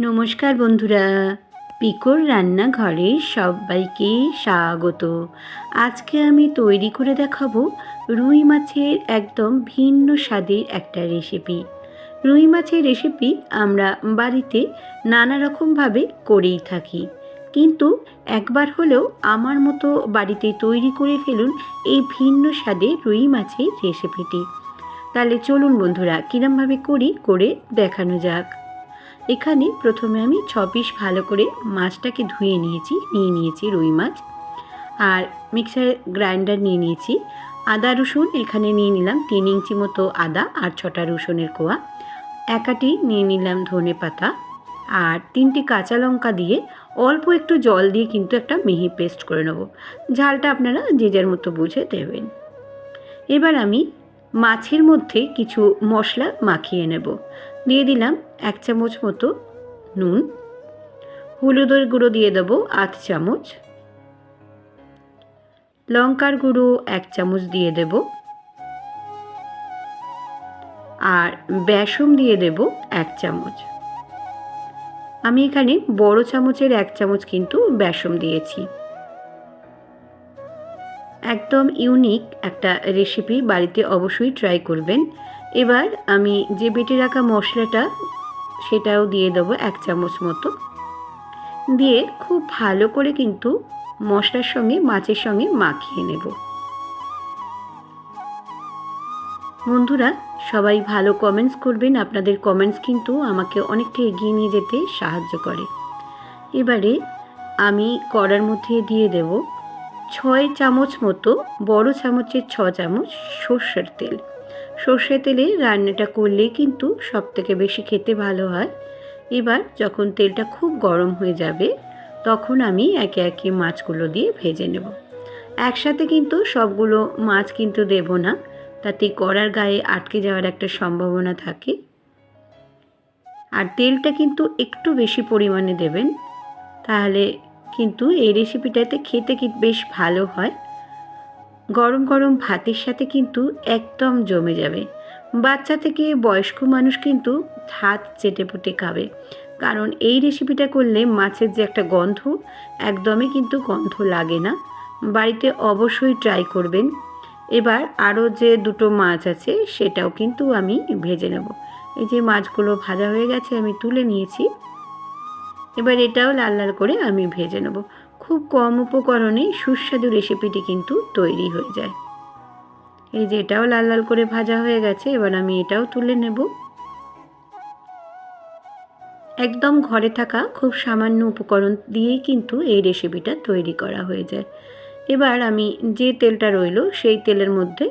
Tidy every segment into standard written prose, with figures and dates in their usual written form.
নমস্কার বন্ধুরা, পিকোর রান্নাঘরে সবাইকে স্বাগত। আজকে আমি তৈরি করে দেখাবো রুই মাছের একদম ভিন্ন স্বাদের একটা রেসিপি। রুই মাছের রেসিপি আমরা বাড়িতে নানা রকমভাবে করেই থাকি, কিন্তু একবার হলেও আমার মতো বাড়িতে তৈরি করে ফেলুন এই ভিন্ন স্বাদের রুই মাছের রেসিপিটি। তাহলে চলুন বন্ধুরা, কীরমভাবে করি করে দেখানো যাক। এখানে প্রথমে আমি 6 পিস ভালো করে মাছটাকে নিয়ে নিয়েছি রুই মাছ। আর মিক্সার গ্রাইন্ডার নিয়ে নিয়েছি। আদা রসুন এখানে নিয়ে নিলাম 3 ইঞ্চি মতো আদা আর 6টা রসুনের কোয়া। একাটি নিয়ে নিলাম ধনে পাতা আর 3টি কাঁচা লঙ্কা দিয়ে অল্প একটু জল দিয়ে কিন্তু একটা মিহি পেস্ট করে নেব। ঝালটা আপনারা যে যার মতো বুঝে দেবেন। এবার আমি মাছের মধ্যে কিছু মশলা মাখিয়ে নেব। দিয়ে দিলাম 1 চামচ মতো নুন, হলুদের গুঁড়ো দিয়ে দেবো 1/2 চামচ, লঙ্কার গুঁড়ো 1 চামচ দিয়ে দেব, আর বেসন দিয়ে দেব 1 চামচ। আমি এখানে বড় চামচের 1 চামচ কিন্তু বেসন দিয়েছি। একদম ইউনিক একটা রেসিপি, বাড়িতে অবশ্যই ট্রাই করবেন। এবার আমি যে বেটে রাখা মশলাটা সেটাও দিয়ে দেবো 1 চামচ মতো, দিয়ে খুব ভালো করে কিন্তু মশলার সঙ্গে মাছের সঙ্গে মাখিয়ে নেব। বন্ধুরা সবাই ভালো কমেন্টস করবেন, আপনাদের কমেন্টস কিন্তু আমাকে অনেকটা এগিয়ে নিয়ে যেতে সাহায্য করে। এবারে আমি কড়ার মধ্যে দিয়ে দেব 6 চামচ মতো, বড় চামচের 6 চামচ সর্ষের তেল। সর্ষের তেলে রান্নাটা করলে কিন্তু সবথেকে বেশি খেতে ভালো হয়। এবার যখন তেলটা খুব গরম হয়ে যাবে তখন আমি একে একে মাছগুলো দিয়ে ভেজে নেব। একসাথে কিন্তু সবগুলো মাছ কিন্তু দেব না, তাতে কড়ার গায়ে আটকে যাওয়ার একটা সম্ভাবনা থাকে। আর তেলটা কিন্তু একটু বেশি পরিমাণে দেবেন, তাহলে কিন্তু এই রেসিপিটাতে খেতে কি বেশ ভালো হয়। গরম গরম ভাতের সাথে কিন্তু একদম জমে যাবে। বাচ্চা থেকে বয়স্ক মানুষ কিন্তু হাত চেটেপুটে খাবে, কারণ এই রেসিপিটা করলে মাছের যে একটা গন্ধ, একদমই কিন্তু গন্ধ লাগে না। বাড়িতে অবশ্যই ট্রাই করবেন। এবার আরও যে দুটো মাছ আছে সেটাও কিন্তু আমি ভেজে নেব। এই যে মাছগুলো ভাজা হয়ে গেছে, আমি তুলে নিয়েছি। এবার এটাও লাল লাল করে আমি ভেজে নেব। খুব কম উপকরণে সুস্বাদু রেসিপিটি কিন্তু তৈরি হয়ে যায়। এই যে এটাও লাল লাল করে ভাজা হয়ে গেছে, এবার আমি এটাও তুলে নেব। একদম ঘরে থাকা খুব সামান্য উপকরণ দিয়েই কিন্তু এই রেসিপিটা তৈরি করা হয়ে যায়। এবার আমি যে তেলটা রইল সেই তেলের মধ্যে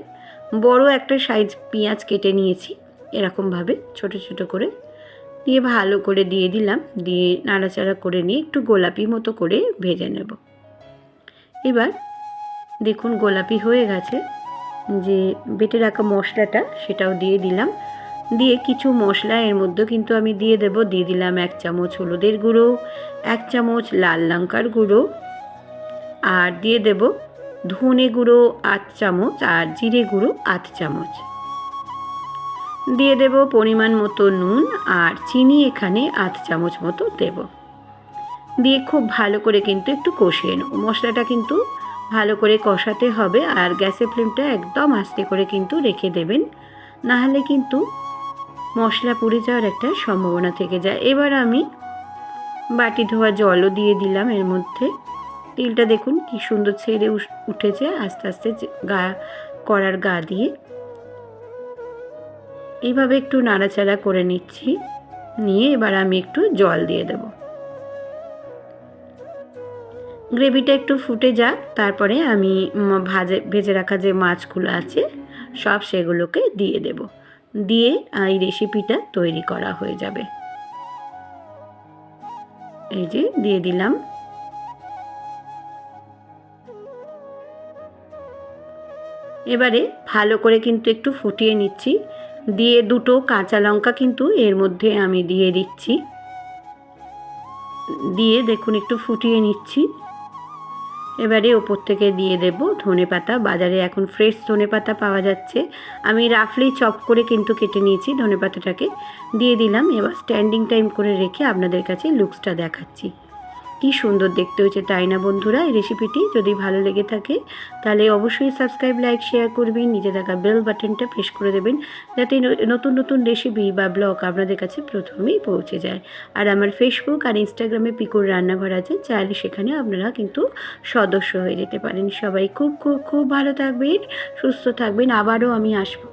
বড় একটা সাইজ পেঁয়াজ কেটে নিয়েছি, এরকমভাবে ছোট ছোট করে দিয়ে ভালো করে দিয়ে দিলাম। দিয়ে নাড়াচাড়া করে নিয়ে একটু গোলাপি মতো করে ভেজে নেব। এবার দেখুন গোলাপি হয়ে গেছে। যে বেটে রাখা মশলাটা সেটাও দিয়ে দিলাম। দিয়ে কিছু মশলা এর মধ্যে কিন্তু আমি দিয়ে দিলাম 1 চামচ হলুদের গুঁড়ো, 1 চামচ লাল লঙ্কার গুঁড়ো, আর দিয়ে দেব ধনে গুঁড়ো 8 চামচ আর জিরে গুঁড়ো 8 চামচ। দিয়ে দেব পরিমাণ মতো নুন, আর চিনি এখানে 8 চামচ মতো দেব। দিয়ে খুব ভালো করে কিন্তু একটু কষিয়ে নেব। মশলাটা কিন্তু ভালো করে কষাতে হবে, আর গ্যাসের ফ্লেমটা একদম আস্তে করে কিন্তু রেখে দেবেন, নাহলে কিন্তু মশলা পুড়ে যাওয়ার একটা সম্ভাবনা থেকে যায়। এবার আমি বাটি ধোয়া জলও দিয়ে দিলাম এর মধ্যে। তেলটা দেখুন কি সুন্দর ছেড়ে উঠেছে আস্তে আস্তে কড়ার গা দিয়ে। এইভাবে একটু নাড়াচাড়া করে নিচ্ছি, নিয়ে এবার আমি একটু জল দিয়ে দেব। গ্রেভিটা একটু ফুটে যাক, তারপরে আমি ভেজে রাখা যে মাছগুলো আছে সব সেগুলোকে দিয়ে দেব। দিয়ে এই রেসিপিটা তৈরি করা হয়ে যাবে। এই যে দিয়ে দিলাম। এবারে ভালো করে কিন্তু একটু ফুটিয়ে নিচ্ছি। দিয়ে দুটো কাঁচা লঙ্কা কিন্তু এর মধ্যে আমি দিয়ে দিচ্ছি। দিয়ে দেখুন একটু ফুটিয়ে নিচ্ছি। এবারে ওপর থেকে দিয়ে দেব ধনেপাতা। বাজারে এখন ফ্রেশ ধনেপাতা পাওয়া যাচ্ছে। আমি রাফলি চপ করে কিন্তু কেটে নিয়েছি ধনেপাতাটাকে, দিয়ে দিলাম। এবার স্ট্যান্ডিং টাইম করে রেখে আপনাদের কাছে লুকসটা দেখাচ্ছি। কি সুন্দর দেখতে হয়েছে তাই না বন্ধুরা? এই রেসিপিটি যদি ভালো লেগে থাকে তাহলে অবশ্যই সাবস্ক্রাইব, লাইক, শেয়ার করবেন। নিচে থাকা বেল বাটনটা প্রেস করে দেবেন যাতে নতুন নতুন রেসিপি বা ব্লগ আপনাদের কাছে প্রথমেই পৌঁছে যায়। আর আমার ফেসবুক আর ইনস্টাগ্রামে পিকুর রান্নাঘর আছে, চাইলে সেখানে আপনারা কিন্তু সদস্য হয়ে যেতে পারেন। সবাই খুব খুব খুব ভালো থাকবেন, সুস্থ থাকবেন। আবারও আমি আসবো।